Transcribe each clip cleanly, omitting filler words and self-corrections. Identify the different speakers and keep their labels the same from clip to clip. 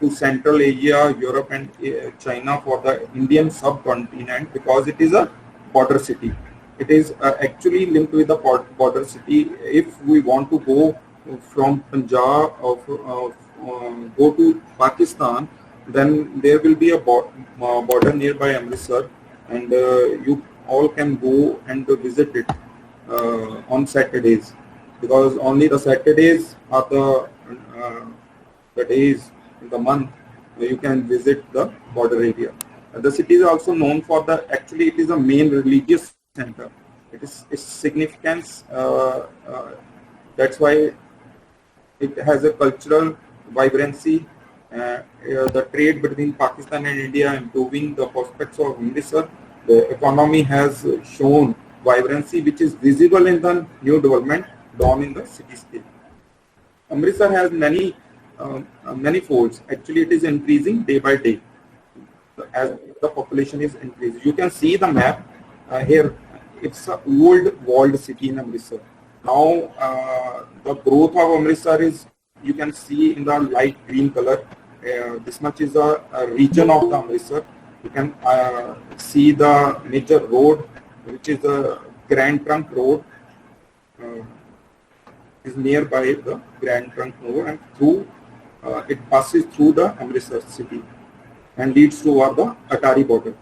Speaker 1: to Central Asia, Europe, and China for the Indian subcontinent because it is a border city. It is actually linked with the border city. If we want to go from Punjab go to Pakistan, then there will be a border nearby Amritsar, and you all can go and visit it on Saturdays, because only the Saturdays are the days in the month where you can visit the border area. The city is also known for actually it is a main religious center. Its significance, that's why it has a cultural vibrancy. The trade between Pakistan and India improving the prospects of Amritsar. The economy has shown vibrancy which is visible in the new development down in the city scale. Amritsar has many folds. Actually, it is increasing day by day as the population is increasing. You can see the map here. It's an old walled city in Amritsar. Now, the growth of Amritsar is, you can see in the light green color. This much is a region of the Amritsar. You can see the major road, which is the Grand Trunk Road. Is nearby the Grand Trunk Road, and through it passes through the Amritsar city and leads toward the Atari border.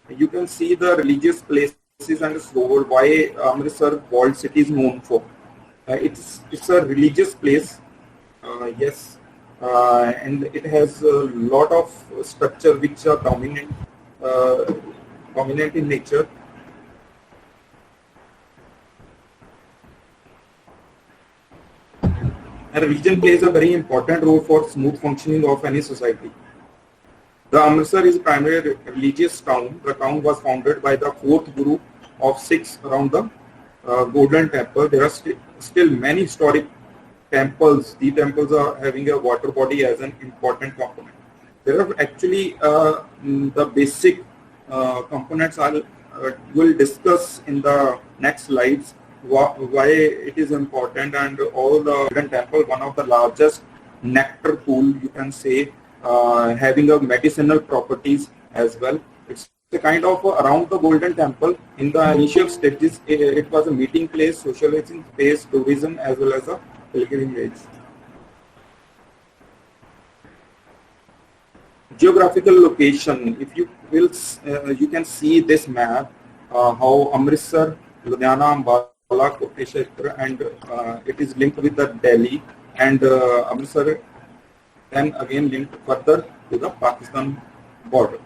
Speaker 1: You can see the religious places and so why Amritsar walled city is known for. It's a religious place, yes, and it has a lot of structure which are dominant in nature. And religion plays a very important role for smooth functioning of any society. The Amritsar is a primarily religious town. The town was founded by the fourth Guru of Sikhs around the Golden Temple. There are still many historic temples. The temples are having a water body as an important component. There are actually the basic components I will discuss in the next slides, why it is important, and all the Golden Temple, one of the largest nectar pool, you can say, having a medicinal properties as well. It's a kind of around the Golden Temple. In the initial stages, it was a meeting place, socializing space, tourism, as well as a pilgrimage. Geographical location. If you will, you can see this map, how Amritsar, Ludhiana, Ambala, Kurukshetra, and it is linked with the Delhi, and Amritsar then again linked further to the Pakistan border,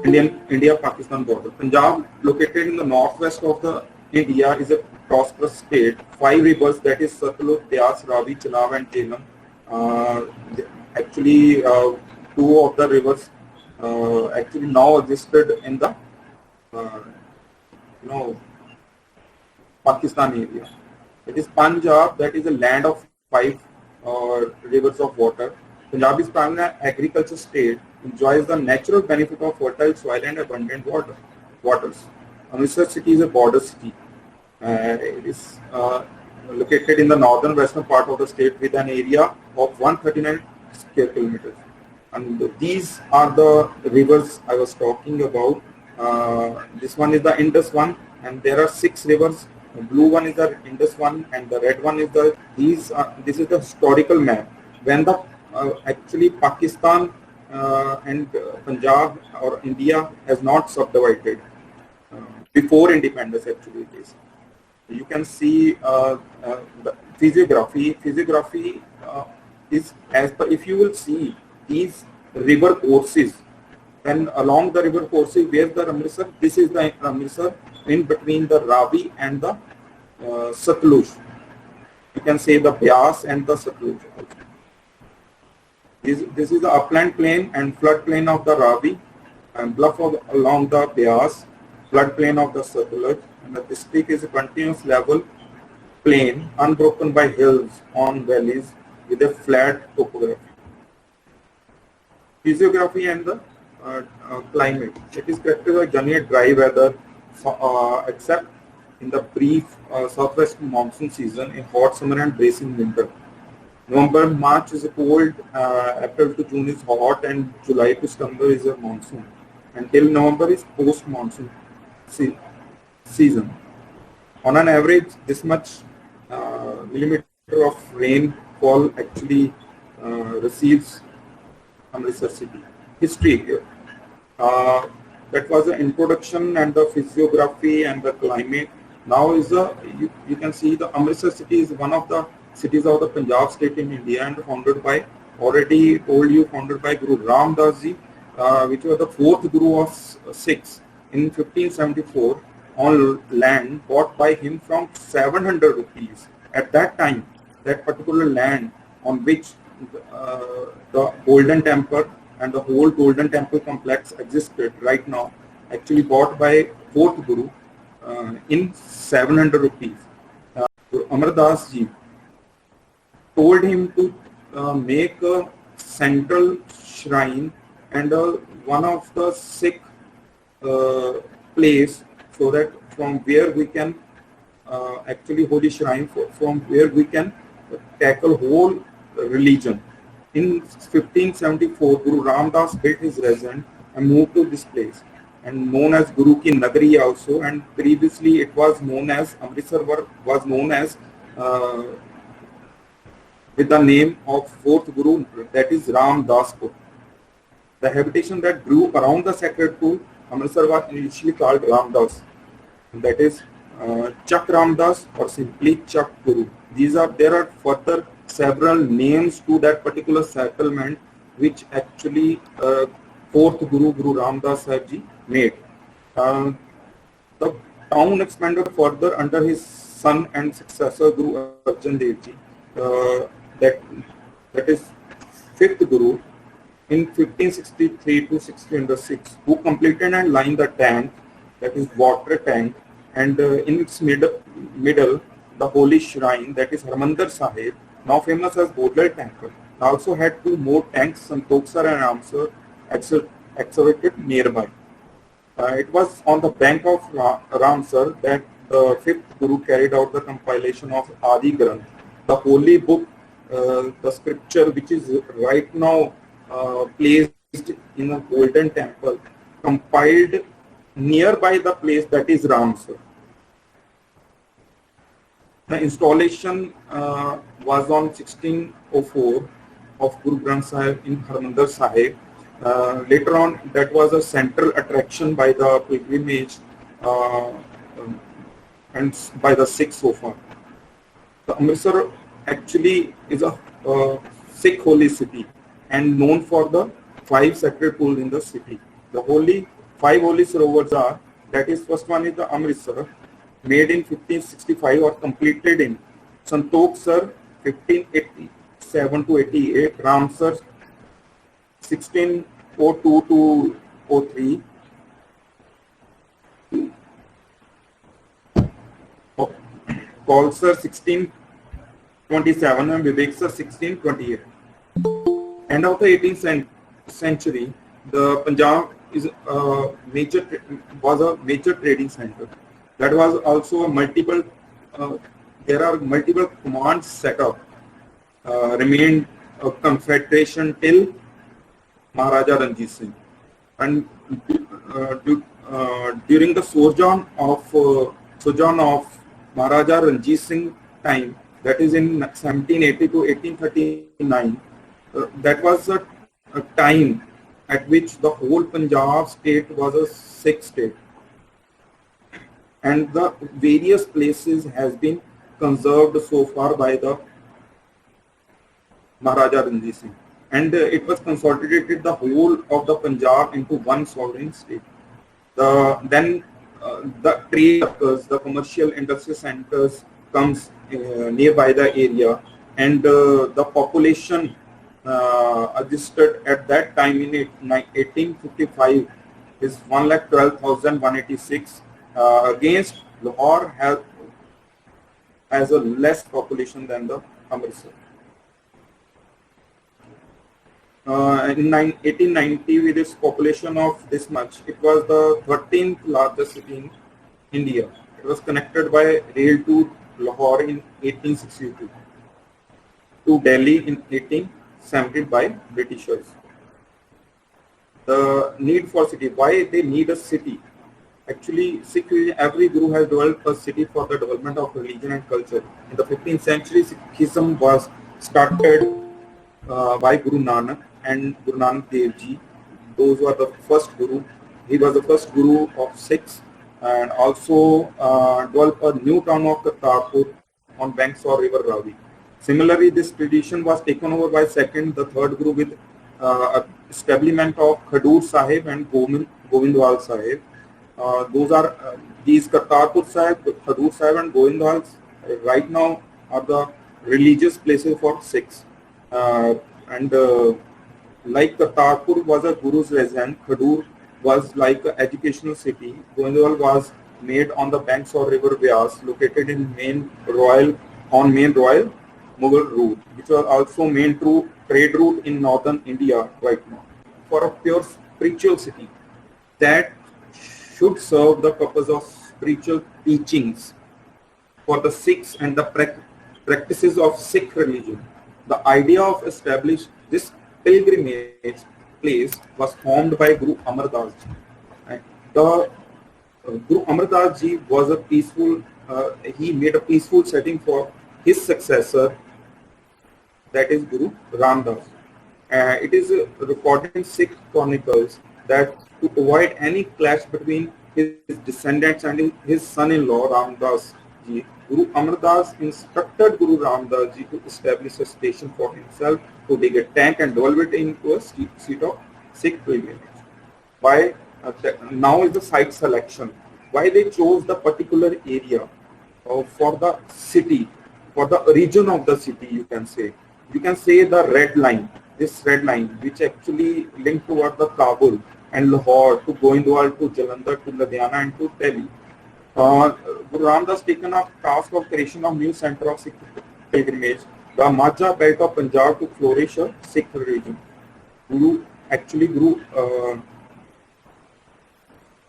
Speaker 1: India-Pakistan border. Punjab, located in the northwest of the India, is a prosperous state. 5 rivers, that is Satluj, Beas, Ravi, Chenab, and Jhelum. Actually, 2 of the rivers actually now existed in the Pakistan area. It is Punjab, that is a land of 5 rivers of water. Punjab is primarily an agriculture state, enjoys the natural benefit of fertile soil and abundant waters. Amritsar city is a border city. It is located in the northern western part of the state with an area of 139 square kilometers. And these are the rivers I was talking about. This one is the Indus one, and there are 6 rivers. The blue one is the Indus one, and the red one is the this is the historical map. When the actually Pakistan and Punjab or India has not subdivided before independence, actually it is. You can see the physiography. Physiography is as per, if you will see these river courses, then along the river courses, where the Amritsar, this is the Amritsar in between the Ravi and the Satluj. You can say the Beas and the Satluj. This is the upland plain and flood plain of the Ravi, and bluff along the Beas, flood plain of the Satluj, and the district is a continuous level plain unbroken by hills on valleys with a flat topography. Physiography and the climate. It is characterized by generally dry weather, except in the brief southwest monsoon season, a hot summer and bracing winter. November, March is a cold, April to June is hot, and July to September is a monsoon. Until November is post-monsoon season. On an average, this much millimeter of rainfall actually receives Amritsar city. History here. That was the introduction and the physiography and the climate. Now is the you can see the Amritsar city is one of the cities of the Punjab state in India and founded by, already told you, founded by Guru Ram Das ji, which was the fourth Guru of Sikhs in 1574 on land bought by him from 700 rupees. At that time, that particular land on which the Golden Temple and the whole Golden Temple complex existed right now, actually bought by fourth Guru in 700 rupees. Guru Amar Das ji told him to make a central shrine and one of the Sikh place, so that from where we can actually holy shrine, from where we can tackle whole religion. In 1574, Guru Ram Das built his residence and moved to this place, and known as Guru Ki Nagari also, and previously it was known as Amritsar was known as with the name of fourth Guru, that is Ram Daspur. The habitation that grew around the sacred pool, Amritsar, was initially called Ramdas, that is Chak Ramdas or simply Chak Guru. There are further several names to that particular settlement, which actually fourth Guru, Guru Ramdas Sahib ji made. The town expanded further under his son and successor Guru Arjan Dev ji. That is fifth Guru in 1563 to 1606, who completed and lined the tank, that is water tank, and in its middle the holy shrine, that is Harmandir Sahib, now famous as Bodlal Temple, also had two more tanks, Santokhsar and Ramsar, excavated nearby. It was on the bank of Ramsar that the fifth Guru carried out the compilation of Adi Granth, the holy book, the scripture which is right now placed in a Golden Temple, compiled nearby the place, that is Ramsar. The installation was on 1604 of Guru Granth Sahib in Harmandir Sahib. Later on, that was a central attraction by the pilgrimage and by the Sikhs so far. The Amritsar actually is a Sikh holy city and known for the 5 sacred pools in the city. The 5 holy sarovars are, that is, first one is the Amritsar, made in 1565 or completed in Santokhsar 1587 to 88, Ramsar 1602 to 03, Kaulsar 1627 and Viveksar 1628. End of the 18th century, the Punjab was a major trading center. That was also there are multiple commands set up, remained a confederation till Maharaja Ranjit Singh. And during the sojourn of Maharaja Ranjit Singh time, that is in 1780 to 1839, that was a time at which the whole Punjab state was a Sikh state, and the various places has been conserved so far by the Maharaja Ranjit Singh, and it was consolidated the whole of the Punjab into one sovereign state. Then the trade occurs, the commercial industry centers comes nearby the area, and the population registered at that time in 1855 is 1,12,186 against Lahore has a less population than the Amritsar. In 1890, with its population of this much, it was the 13th largest city in India. It was connected by rail to Lahore in 1862 to Delhi in 1870 by Britishers. The need for city. Why they need a city? Actually, Sikh religion, every Guru has developed a city for the development of religion and culture. In the 15th century, Sikhism was started by Guru Nanak and Guru Nanak Dev Ji. Those were the first Guru. He was the first Guru of Sikhs, and also developed a new town of Kartarpur on banks of River Ravi. Similarly, this tradition was taken over by second, the third Guru with establishment of Khadur Sahib and Govindwal Sahib. Those are these Kartarpur Sahib, Khadur Sahib and Govindwal right now are the religious places for Sikhs. And like Kartarpur was a Guru's residence, Khadur was like an educational city. Govindwal was made on the banks of River Vyas, located in main royal Mughal route, which was also main trade route in northern India right now. For a pure spiritual city that should serve the purpose of spiritual teachings for the Sikhs and the practices of Sikh religion. The idea of establishing this pilgrimage place was formed by Guru Amar Das Ji. The Guru Amar Das Ji was a peaceful, he made a peaceful setting for his successor, that is Guru Ram Das. It is recorded in Sikh chronicles that to avoid any clash between his descendants and his son-in-law Ram Das Ji, Guru Amar Das instructed Guru Ram Das Ji to establish a station for himself, to dig a tank and develop it into a seat of Sikh pilgrimage. Why now is the site selection? Why they chose the particular area for the city, for the region of the city? You can say the red line. This red line, which actually linked toward the Kabul and Lahore to Goindwal to Jalandhar to Ludhiana and to Delhi. Guru Ram Das taken up task of creation of new center of Sikh pilgrimage, the Majha belt of Punjab, to flourish a Sikh religion. Guru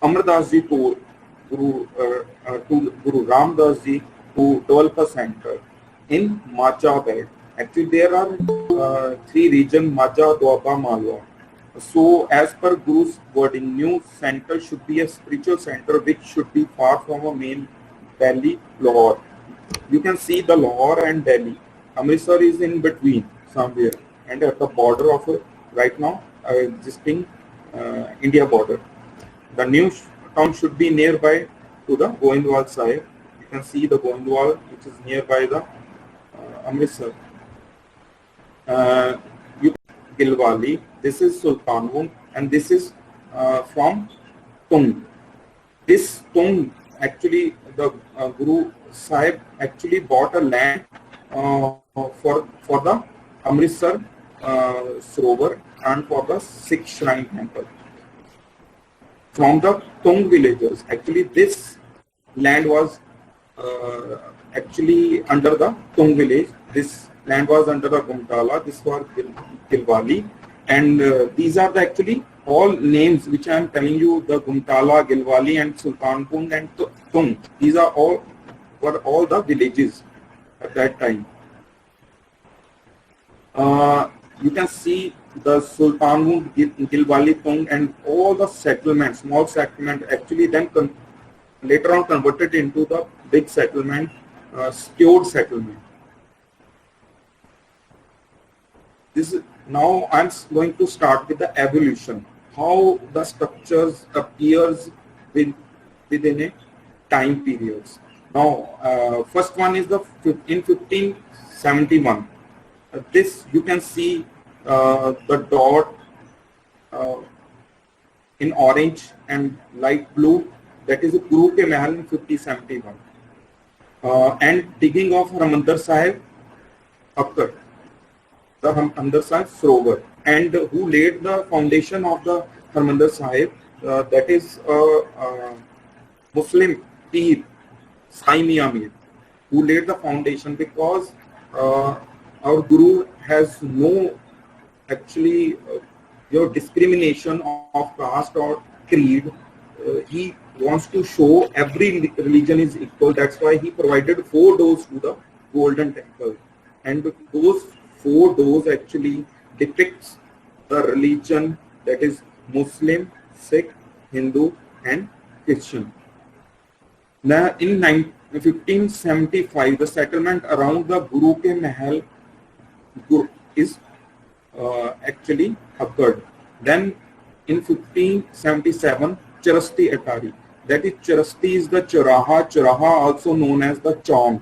Speaker 1: Amar Das Ji told to Guru Ram Das Ji to develop a center in Majha belt. Actually, there are three regions: Majha, Doaba, Malwa. So, as per Guru's wording, new center should be a spiritual center which should be far from a main Delhi, Lahore. You can see the Lahore and Delhi. Amritsar is in between somewhere and at the border of right now existing India border. The new town should be nearby to the Goindwal Sahib. You can see the Goindwal, which is nearby the Amritsar. Gilwali, this is Sultanpur, and this is from Tung. This Tung, actually the Guru Sahib actually bought a land for the Amritsar Sarovar and for the Sikh Shrine Temple from the Tung villagers. Actually, this land was actually under the Tung village. This land was under the Gumtala. This was Gilwali, and these are the actually all names which I am telling you: the Gumtala, Gilwali, and Sultanpur and Tung. These are were all the villages at that time. You can see the Sultanpur, Gilwali, Tung, and all the settlements, small settlement, actually then later on converted into the big settlement, secured settlement. Now I'm going to start with the evolution, how the structures appears within a time periods. Now, first one is in 1571. This you can see the dot in orange and light blue. That is a Guru Ke Mahal in 1571. And digging of Harmandir Sahib occurred. The Harmandir Sahib Sarovar, and who laid the foundation of the Harmandir Sahib, that is Muslim Peer Sai Mian Mir, who laid the foundation, because our Guru has no actually discrimination of caste or creed. He wants to show every religion is equal. That's why he provided 4 doors to the Golden Temple, and those 4 doors actually depicts the religion, that is Muslim, Sikh, Hindu, and Christian. Now, in 1575, the settlement around the Guru Ke Mahal is actually occurred. Then, in 1577, Charasti Atari. That is, Charasti is the Charaha. Charaha also known as the Chowk.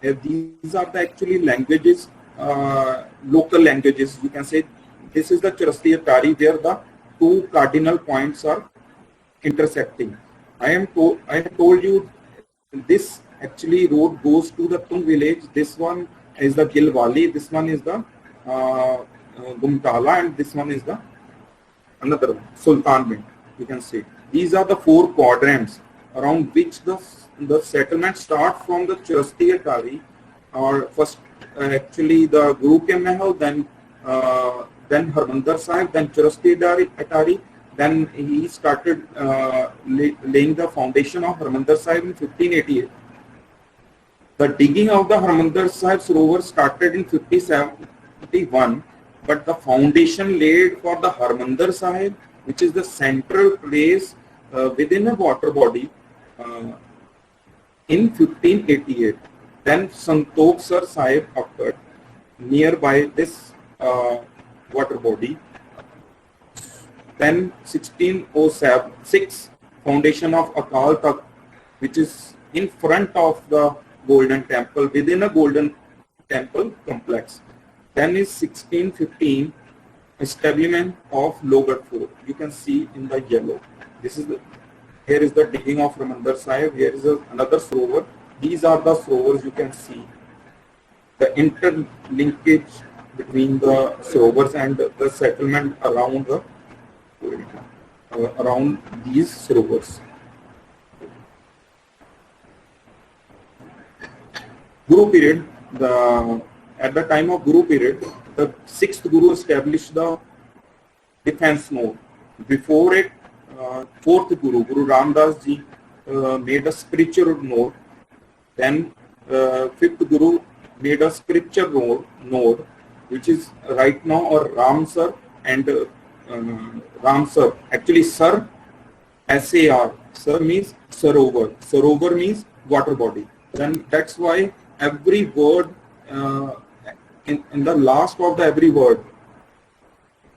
Speaker 1: These are the actually languages, local languages. You can say this is the Charasti Atari, where the 2 cardinal points are intersecting. I have told you this actually road goes to the Tung village. This one is the Gilwali. This one is the Gumtala, and this one is the another one, Sultanbint. You can see these are the 4 quadrants around which the settlement start from the Charasti Atari, or first actually the Guru Ke Mahal, then Harmandir Sahib, then Charasti Atari. Then he started laying the foundation of Harmandir Sahib in 1588. The digging of the Harmandir Sahib Sarovar started in 1571, but the foundation laid for the Harmandir Sahib, which is the central place within a water body, in 1588. Then Santokhsar Sahib occurred nearby this water body. Then 1606, foundation of Akal Takht, which is in front of the Golden Temple, within a Golden Temple complex. Then is 1615, establishment of Logar Fort. You can see in the yellow. This is here is the digging of Harmandir Sahib. Here is another Sarovar. These are the Sarovars. You can see the interlinkage between the Sarovars and the settlement around the around these Sarovars. Guru period. At the time of Guru period, the 6th Guru established the defense node. Before it, 4th Guru, Guru Ramdas Ji, made a spiritual node. Then 5th Guru made a scripture node, which is right now or Ramsar and Ramsar. Actually, Sar, S-A-R. Sar means Sarovar. Sarovar means water body. Then that's why every word, in the last of the every word,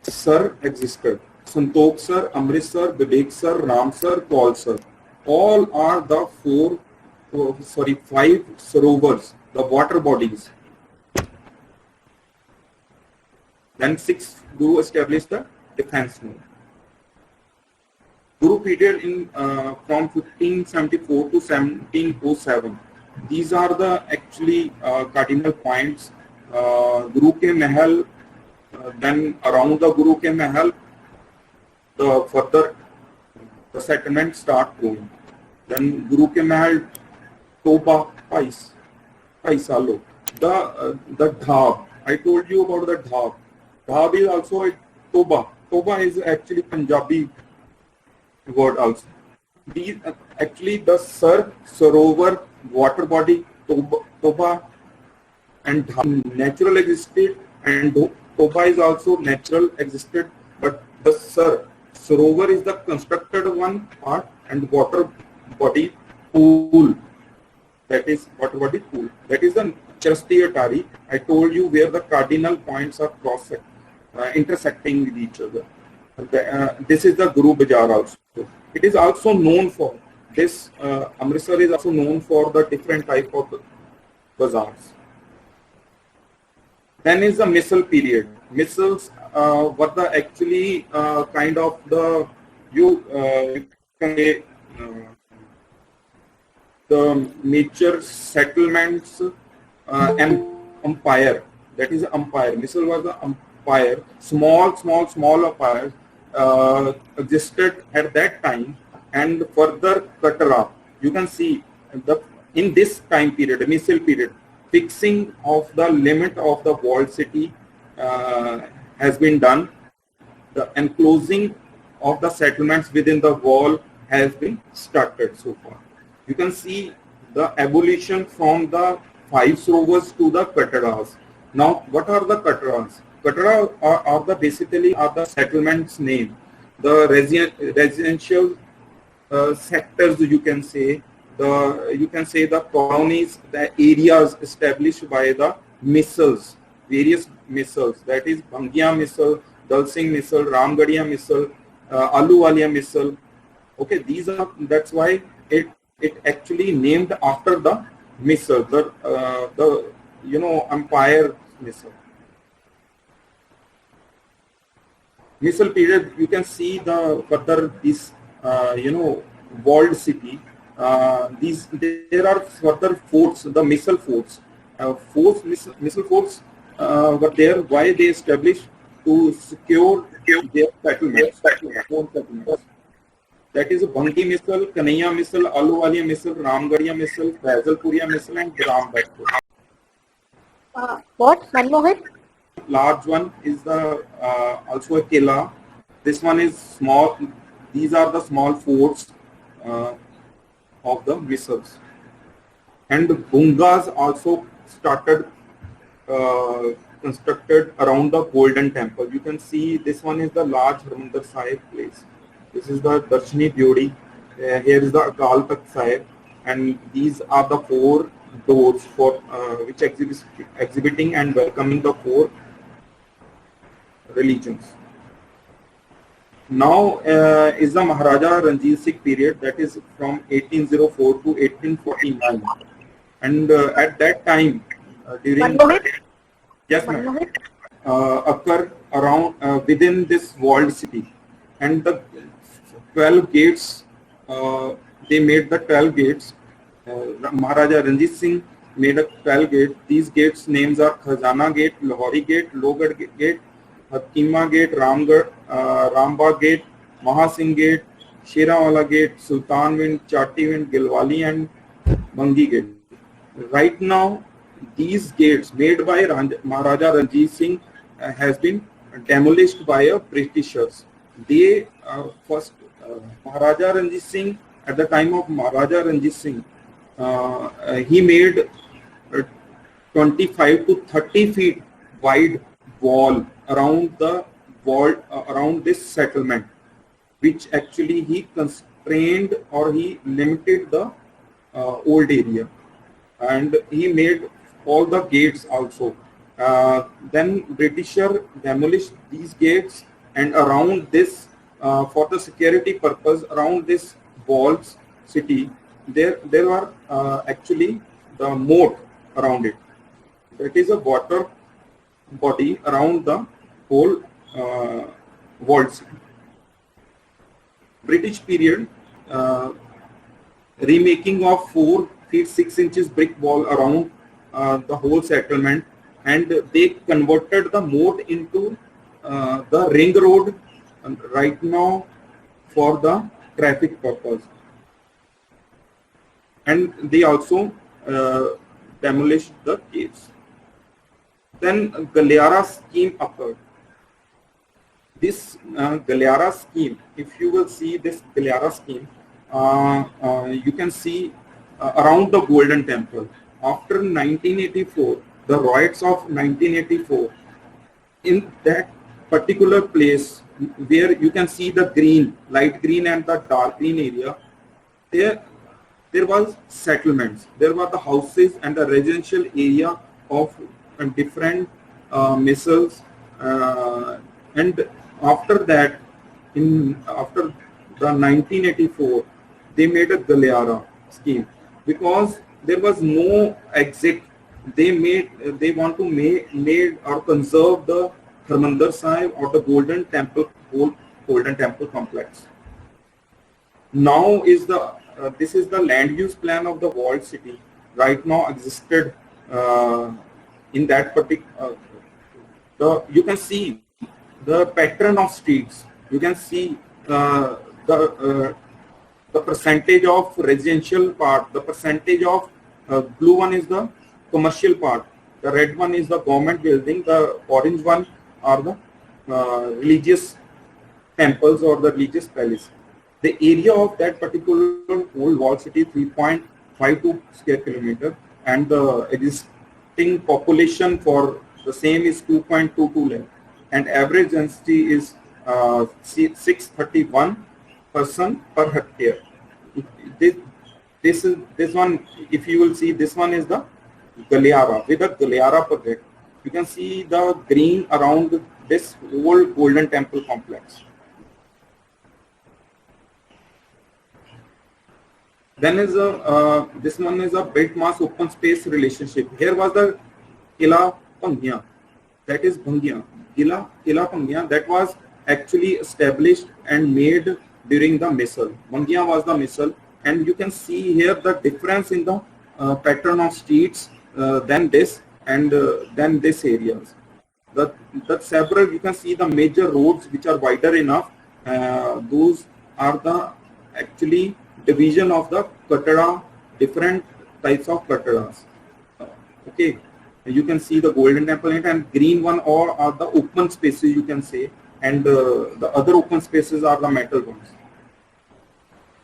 Speaker 1: Sar existed. Santokhsar, Amritsar, Bideksar, Ramsar, Kaulsar. All are the 5 Sarovars, the water bodies. Then 6th Guru established the defense node. Guru period in from 1574 to 1707. These are the actually cardinal points. Guru Ke Mahal, then around the Guru Ke Mahal, the settlement start going. Then Guru Ke Mahal, Toba, Paisalo. The Dhab. I told you about the Dhab. Dhab is also a Toba. Toba is actually Punjabi word also. These actually the Sar, Sarovar, water body, Toba and Dhab natural existed, and Toba is also natural existed, but the Sarovar is the constructed one part, and water body pool, that is water body pool. That is the Charasti Atari. I told you where the cardinal points are intersecting with each other. This is the Guru Bazaar also. It is also known for this. Amritsar is also known for the different type of bazaars. Then is the Missal period. Missals were the actually kind of the you can say the major settlements and empire. That is empire. Missal was the empire. Small empires existed at that time, and further Katara. You can see in this time period, the Missal period, fixing of the limit of the walled city has been done. The enclosing of the settlements within the wall has been started so far. You can see the evolution from the 5 Sarovars to the Kataras. Now, what are the Kataras? Katara are the basically are the settlements name, the residential sectors, you can say the colonies, the areas established by the missiles, various missiles, that is Bangia missile, Dal Singh missile, Ramgarhia missile, Ahluwalia missile. Okay, these are, that's why it actually named after the missile, the Empire missile. Missile period, you can see the further this walled city. There are further forts, the missile forts. Missile forts were there. Why they established? To secure their settlements. That is Bangi missile, Kanhaiya missile, Ahluwalia missile, Ramgarhia missile, Faisalpuria missile, and Rambagh.
Speaker 2: What? Manmohan?
Speaker 1: Large one is the also a killa. This one is small. These are the small forts of the missiles. And bungas also started constructed around the Golden Temple. You can see this one is the large Harmandir Sahib place. This is the Darshani Dyodi. Here is the Akal Takht Sahib, and these are the 4 doors for which exhibiting and welcoming the 4 religions. Now is the Maharaja Ranjit Singh period, that is from 1804 to 1849, and at that time during yes ma'am, occur around within this walled city, and the 12 gates, they made the 12 gates. Maharaja Ranjit Singh made a 12 gates. These gates names are Khazana Gate, Lahori Gate, Lohgarh Gate, Hakima Gate, Rambagh Gate, Mahasingh Gate, Sherawala Gate, Sultanwind, Chatiwind, Gilwali, and Bangi Gate. Right now, these gates made by Maharaja Ranjit Singh has been demolished by Britishers. They first Maharaja Ranjit Singh, at the time of Maharaja Ranjit Singh, he made 25 to 30 feet wide wall around around this settlement, which actually he constrained or he limited the old area, and he made all the gates also. Then Britisher demolished these gates, and around this for the security purpose around this walls city there were actually the moat around it. That is a water body around the whole walled city. British period, remaking of 4 feet 6 inches brick wall around the whole settlement, and they converted the moat into the ring road right now for the traffic purpose, and they also demolished the caves. Then Galiara scheme occurred. This Galiara scheme, if you will see this Galiara scheme, you can see around the Golden Temple. After 1984, the riots of 1984, in that particular place where you can see the green, light green and the dark green area, there was settlements. There were the houses and the residential area of different missiles, and after that, after the 1984, they made a Galiara scheme because there was no exit. They want to made or conserve the Harmandir Sahib or the Golden Temple, whole Golden Temple complex. Now is the this is the land use plan of the walled city. Right now existed in that particular. You can see the pattern of streets. You can see the percentage of residential part. The percentage of blue one is the commercial part. The red one is the government building. The orange one are the religious temples or the religious palace. The area of that particular old wall city 3.52 square kilometer, and the existing population for the same is 2.22 lakh, and average density is 631 person per hectare. This one, if you will see, this one is the Galiara, with the Galiara project. You can see the green around this whole Golden Temple complex. Then is a this one is a built mass open space relationship. Here was the Kila Pangya, that is Bhangia. Kila Pangya, that was actually established and made during the Misal. Bhangia was the Misal, and you can see here the difference in the pattern of streets than this and then this areas. The several, you can see the major roads which are wider enough. Those are the actually division of the Katara, different types of Kataras. Okay, you can see the Golden Temple and green one, or are the open spaces, you can say, and the other open spaces are the metal ones.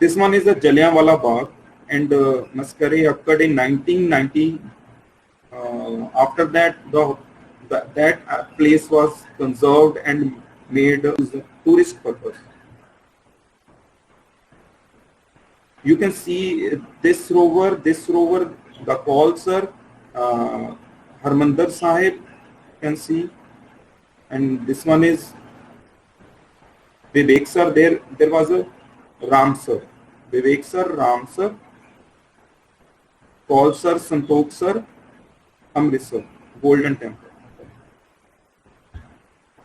Speaker 1: This one is the Jallianwala Bagh, and massacre occurred in 1990. After that, that place was conserved and made tourist purpose. You can see this rover, the Kaulsar, Harmandir Sahib, you can see, and this one is Viveksar. There was a Ramsar, Viveksar, Ramsar, Kaulsar, Santokhsar, Amritsar, Golden Temple.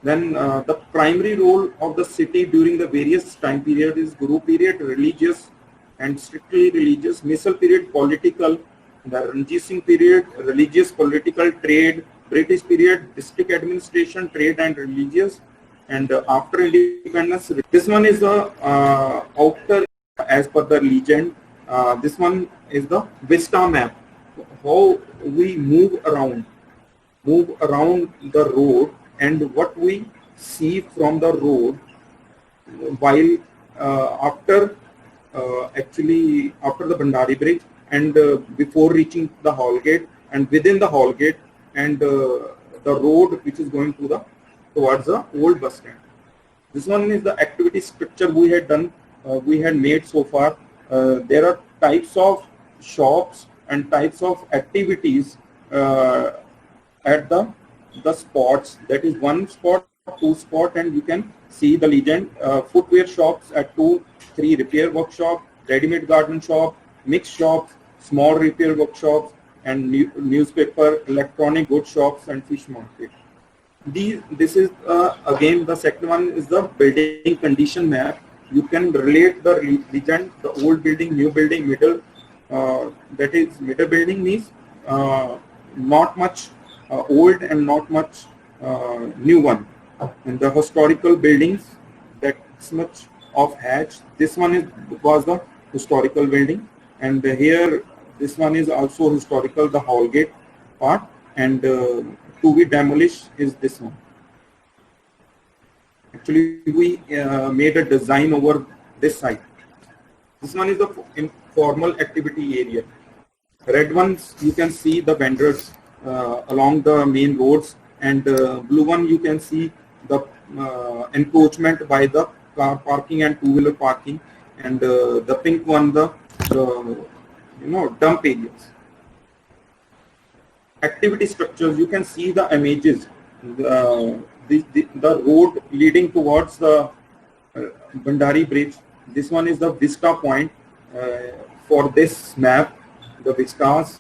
Speaker 1: Then the primary role of the city during the various time period is Guru period, religious and strictly religious; Misal period, political; the Ranjit Singh period, religious, political, trade; British period, district administration, trade and religious; and after independence. This one is the outer, as per the legend. This one is the Vista map. How we move around the road, and what we see from the road while after the Bandari Bridge, and before reaching the Hall Gate, and within the Hall Gate, and the road which is going towards the old bus stand. This one is the activity structure we had done, we had made so far. There are types of shops and types of activities at the spots. That is one spot, two spot, and you can see the legend. Footwear shops at 2, 3 repair workshop, ready-made garden shop, mixed shops, small repair workshops, and newspaper, electronic goods shops, and fish market. This is again the second one is the building condition map. You can relate the legend, the old building, new building, middle. That is, middle building means not much old and not much new one. And the historical buildings, that's much of hatch. This one was the historical building, and here this one is also historical, the Hall Gate part, and to be demolished is this one. Actually, we made a design over this side. This one is the informal activity area. Red ones, you can see the vendors along the main roads, and blue one you can see the encroachment by the car parking and two-wheeler parking, and the pink one the dump areas. Activity structures, you can see the images. The road leading towards the Bandari Bridge. This one is the Vista point for this map, the Vistas.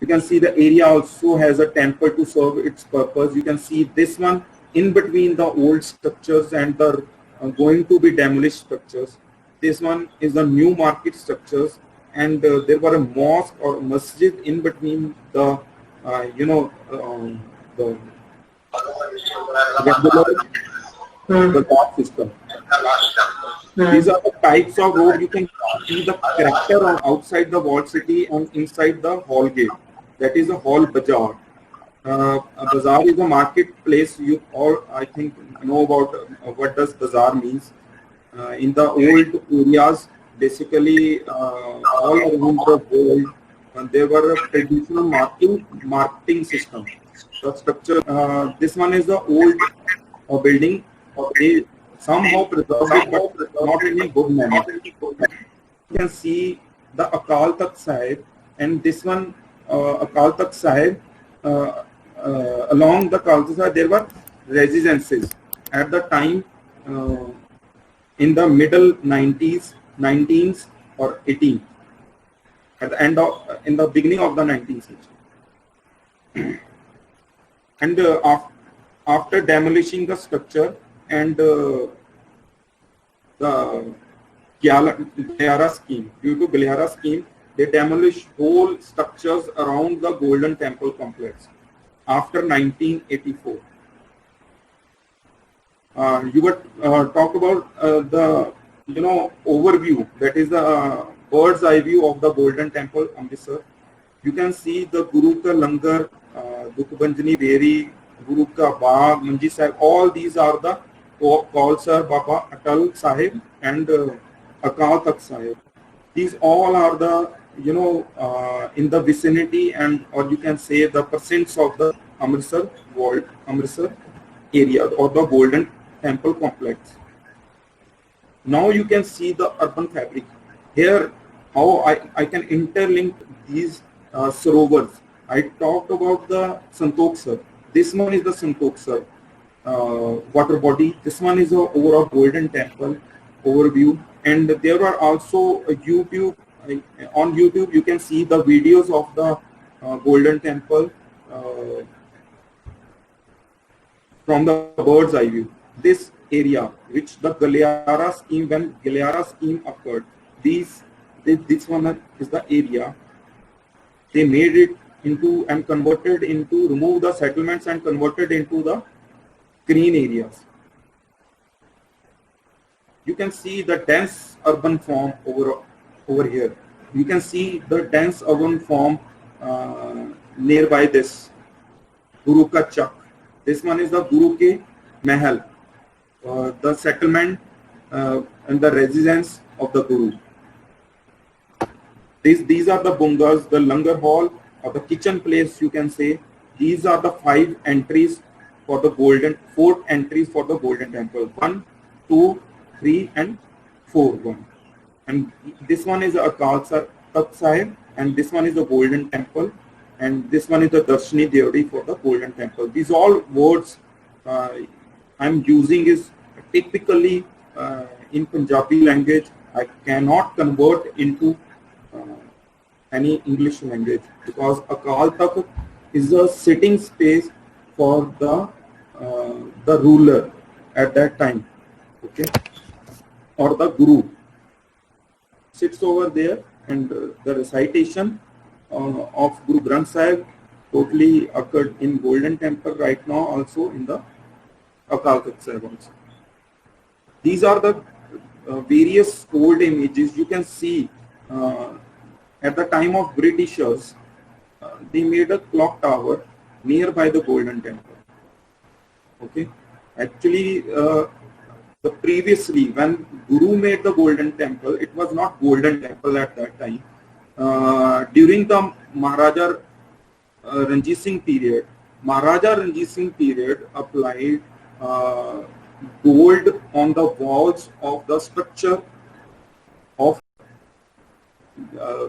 Speaker 1: You can see the area also has a temple to serve its purpose. You can see this one in between the old structures and the going to be demolished structures. This one is the new market structures, and there were a mosque or masjid in between the the the thought system. These are the types of road. You can see the character on outside the walled city and inside the Hall Gate. That is a Hall Bazaar. A bazaar is a marketplace. You all, I think, know about what does bazaar means. in the old areas, basically all around the world, there were a traditional marketing system. The structure, this one is the old building. They somehow preserved it, but not in a good manner. You can see the Akal Takht Sahib, and this one, Akal Takht Sahib, along the Akal Takht Sahib, there were residences. At the time, in the middle 90s, 19s or 18th, at the end of, in the beginning of the 19th century. And after demolishing the structure and the Galiara scheme, due to Galiara scheme, they demolished whole structures around the Golden Temple complex after 1984. You would talk about the overview, that is the bird's eye view of the Golden Temple, Amritsar. You can see the Guru Ka Langar, Dukbanjani Beri, Guru Ka Bagh, Manji Sahib. All these are the Kaulsar Baba Atal Sahib and Akal Takht Sahib. These all are the in the vicinity, and or you can say the percents of the Amritsar world, Amritsar area or the Golden Temple complex. Now you can see the urban fabric. Here, how I can interlink these sarovars. I talked about the Santokhsar. This one is the Santokhsar water body. This one is the overall Golden Temple overview. And there are also a YouTube. On YouTube, you can see the videos of the Golden Temple from the bird's eye view. This area, which the Galiara scheme, when Galiara scheme occurred, this one is the area. They made it into and converted into, remove the settlements and converted into the green areas. You can see the dense urban form over here. You can see the dense urban form nearby this Guru Ka Chak. This one is the Guru Ke Mahal, the settlement and the residence of the Guru. These are the bungas, the langar hall or the kitchen place, you can say. These are the 5 entries for the Golden, 4 entries for the Golden Temple. 1, 2, 3 and 4. 1. And this one is Akal Takht Sahib, and this one is the Golden Temple, and this one is the Darshani Deori for the Golden Temple. These all words I'm using is typically in Punjabi language. I cannot convert into any English language, because Akal Takht is a sitting space for the ruler at that time, okay, or the Guru sits over there, and the recitation of Guru Granth Sahib totally occurred in Golden Temple right now, also in the Akal Takht Sahib also. These are the various old images. You can see at the time of Britishers, they made a clock tower nearby the Golden Temple. Okay, actually, the previously when Guru made the Golden Temple, it was not Golden Temple at that time. During the Maharaja Ranjit Singh period, applied gold on the walls of the structure of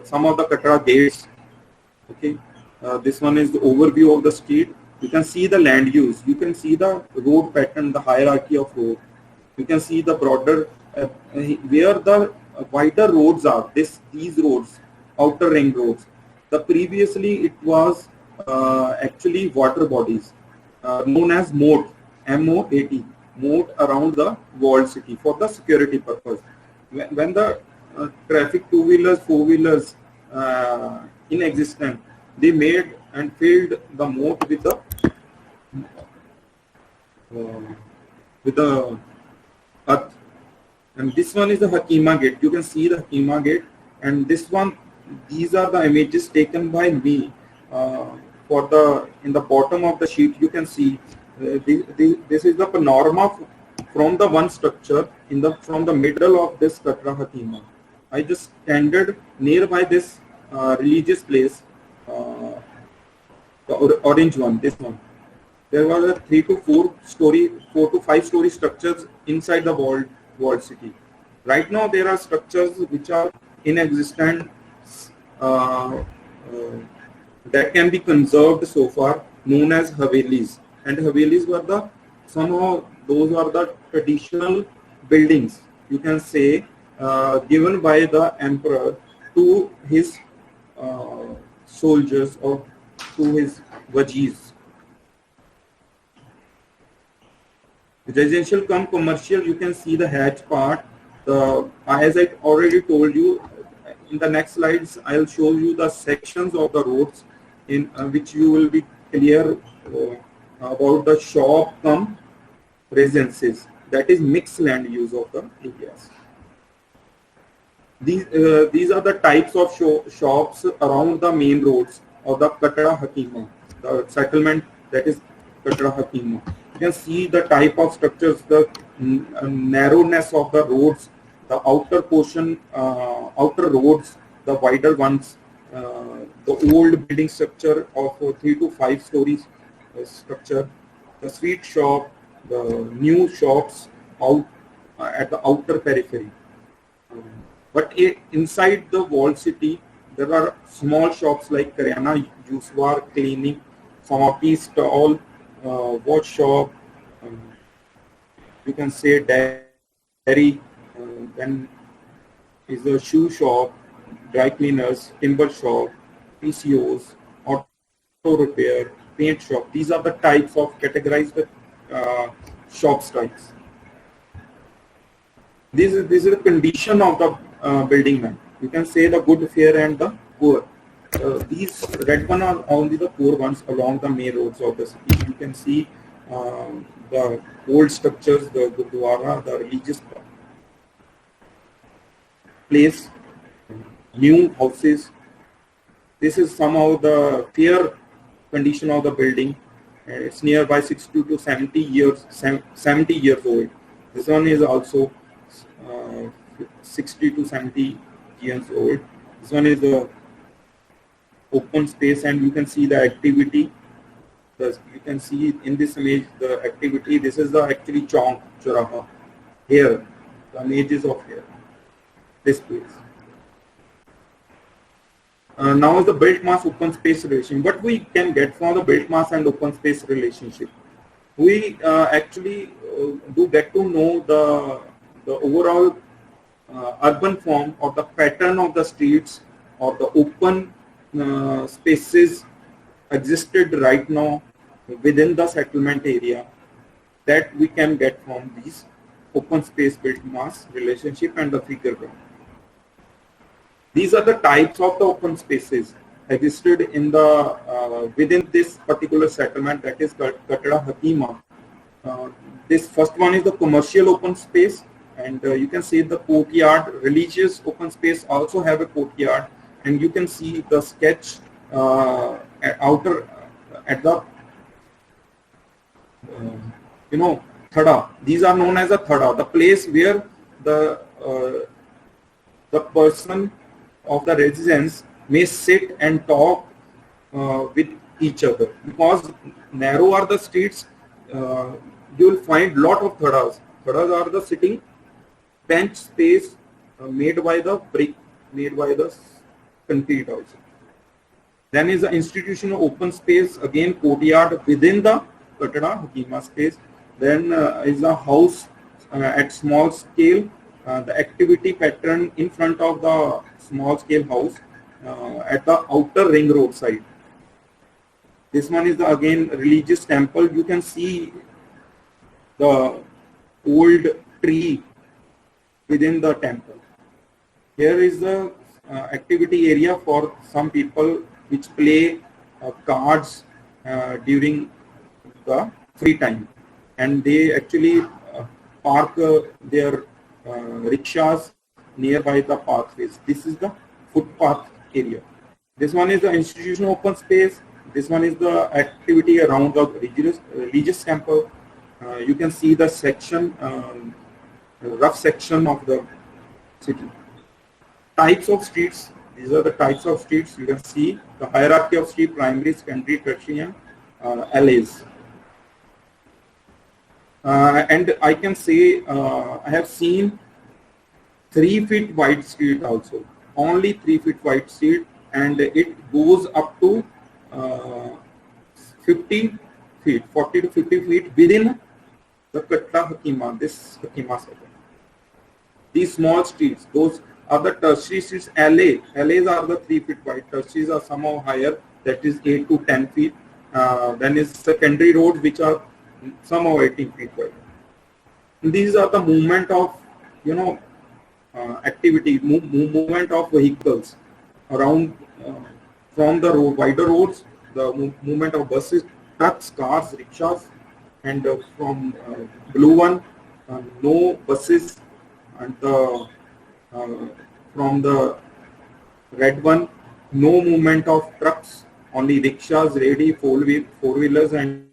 Speaker 1: some of the Katra gates. Okay, this one is the overview of the street. You can see the land use. You can see the road pattern, the hierarchy of road. You can see the broader where the wider roads are. These roads, outer ring roads. The previously it was actually water bodies known as moat, MOAT, moat around the walled city for the security purpose. When the traffic 2-wheelers, 4-wheelers in existence, they made and filled the moat with the earth. And this one is the Hakima Gate. You can see the Hakima Gate, and this one, these are the images taken by me for the, in the bottom of the sheet. You can see this is the panorama from the one structure from the middle of this Katra Hakima. I just standed nearby this religious place, the orange one, this one. There were 4 to 5 story structures inside the walled city. Right now, there are structures which are in existence uh, that can be conserved so far, known as Havelis. And Havelis were somehow those are the traditional buildings, you can say, given by the emperor to his soldiers or to his wajirs. Residential come commercial, you can see the hatch part. As I already told you, in the next slides, I'll show you the sections of the roads in which you will be clear about the shop come residences. That is mixed land use of the areas. These are the types of shops around the main roads of the Katra Hakima, the settlement that is Katra Hakima. You can see the type of structures, the narrowness of the roads, the outer portion, outer roads, the wider ones, the old building structure of 3 to 5 stories structure, the street shop, the new shops out at the outer periphery. But inside the walled city, there are small shops like Karyana, Juswar, Clinic, Samapi stall, watch shop, you can say dairy, then is a shoe shop, dry cleaners, timber shop, PCOs, auto repair, paint shop. These are the types of categorized shop types. This is the condition of the building man. You can say the good, fair, and the poor. These red one are only the poor ones along the main roads of the city. You can see the old structures, the Gurdwara, the religious place, new houses. This is somehow the fair condition of the building. It's nearby 60 to 70 years, 70 years old. This one is also 60 to 70 years old. This one is the open space, and you can see the activity. You can see in this image the activity. This is the actually Chowk, Choraha. Here, the images of here, this place. Now is the built mass open space relation. What we can get from the built mass and open space relationship? We actually do get to know the overall urban form or the pattern of the streets or the open spaces existed right now within the settlement area that we can get from these open space built mass relationship and the figure ground. These are the types of the open spaces existed in the within this particular settlement, that is Katra Hakima. This first one is the commercial open space, and you can see the courtyard. Religious open space also have a courtyard, and you can see the sketch at the thada. These are known as a thada, the place where the person of the residents may sit and talk with each other. Because narrow are the streets, you will find lot of thadas. Thadas are the sitting bench space made by the brick, made by the concrete also. Then is the institutional open space, again courtyard within the Katra Hakima space. Then is a house at small scale, the activity pattern in front of the small scale house at the outer ring road side. This one is the again religious temple. You can see the old tree within the temple. Here is the activity area for some people which play cards during the free time, and they actually park their rickshaws nearby the pathways. This is the footpath area. This one is the institutional open space. This one is the activity around the religious temple. You can see the section, rough section of the city. Types of streets. These are the types of streets. You can see the hierarchy of street: primary, secondary, tertiary, and alleys. And I can say I have seen 3 feet wide street also. Only 3 feet wide street, and it goes up to 50 feet, 40 to 50 feet within the Katra Hakima, this Hakima setup. These small streets, those are the tertiary streets. LAs are the 3 feet wide. Tertiaries are somehow higher, that is 8 to 10 feet. Then is secondary roads, which are somehow 18 feet wide. These are the movement of, activity, movement of vehicles around from the road, wider roads, the movement of buses, trucks, cars, rickshaws, and from blue one, no buses, and from the red one, no movement of trucks, only rickshaws, ready, four-wheelers, and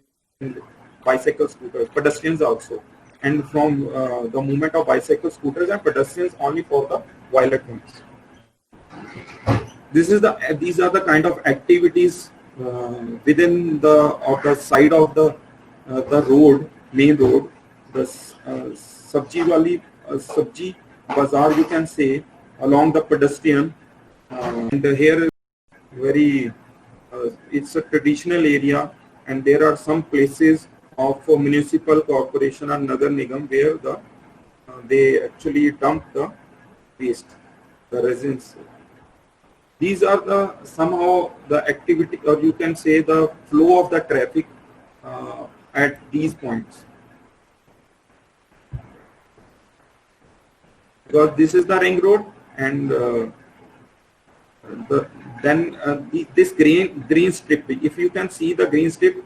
Speaker 1: bicycle scooters, pedestrians also. And from the movement of bicycle scooters and pedestrians only for the violet ones. These are the kind of activities within the side of the road, main road, the Sabji Bazaar, you can say, along the pedestrian. And here is very, it's a traditional area, and there are some places of municipal corporation and Nagar Nigam where they actually dump the waste, the resins. These are somehow the activity, or you can say the flow of the traffic at these points. Because this is the ring road, and this green strip, if you can see the green strip,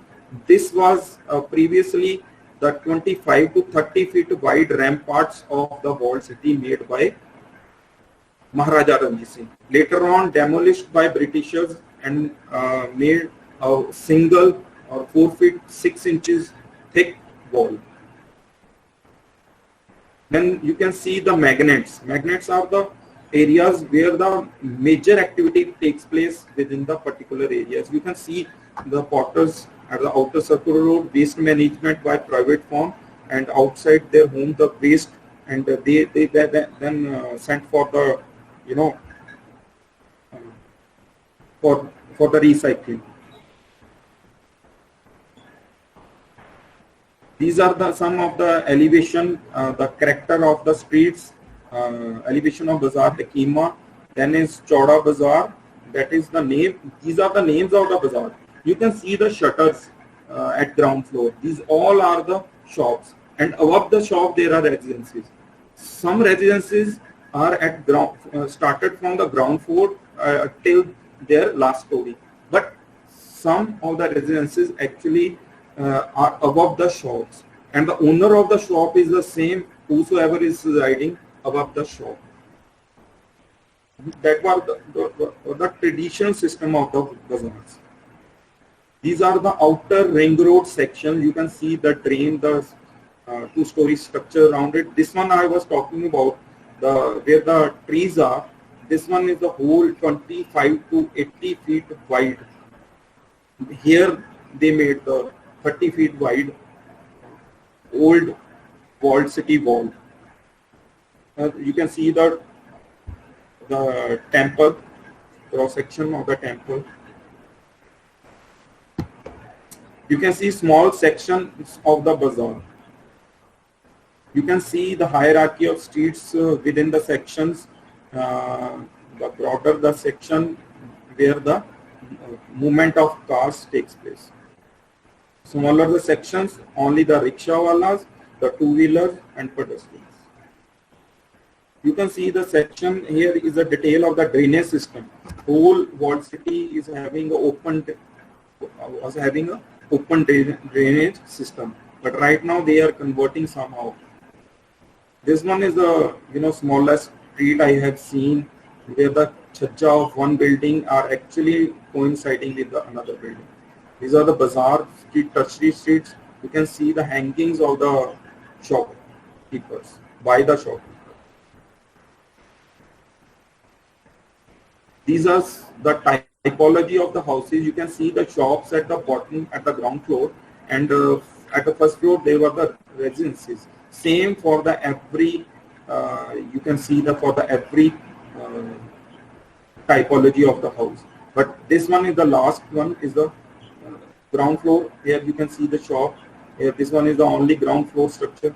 Speaker 1: this was previously the 25 to 30 feet wide ramparts of the walled city made by Maharaja Ranjit Singh. Later on demolished by Britishers and made a single or 4 feet 6 inches thick wall. Then you can see the magnets. Magnets are the areas where the major activity takes place within the particular areas. You can see the potters at the outer circular road, waste management by private firm, and outside their home the waste, and they then sent for the for the recycling. These are some of the elevation, the character of the streets, elevation of Bazaar Hakima. Then is Chauda Bazaar, that is the name. These are the names of the bazaar. You can see the shutters at ground floor. These all are the shops, and above the shop there are residences. Some residences are at ground, started from the ground floor till their last story. But some of the residences actually are above the shops, and the owner of the shop is the same whosoever is residing above the shop. That was the traditional system of the bazaars. These are the outer ring road section. You can see the drain, the two-story structure around it. This one I was talking about, where the trees are. This one is the whole 25 to 80 feet wide. Here they made the 30 feet wide old walled city wall. You can see the temple, cross section of the temple. You can see small sections of the bazaar. You can see the hierarchy of streets within the sections. The broader the section where the movement of cars takes place. Smaller the sections, only the rickshaw-wallas, the two-wheelers and pedestrians. You can see the section here is a detail of the drainage system. Whole walled city is having a open drainage system, but right now they are converting somehow. This one is the smallest street I have seen, where the chhaja of one building are actually coinciding with another building. These are the bazaar street, tertiary streets. You can see the hangings of the shopkeepers by the shopkeeper. These are the typology of the houses. You can see the shops at the bottom, at the ground floor, and at the first floor there were the residences. Same for the every. You can see the for the every typology of the house. But this one is the last one. Is the ground floor. Here you can see the shop. Here this one is the only ground floor structure.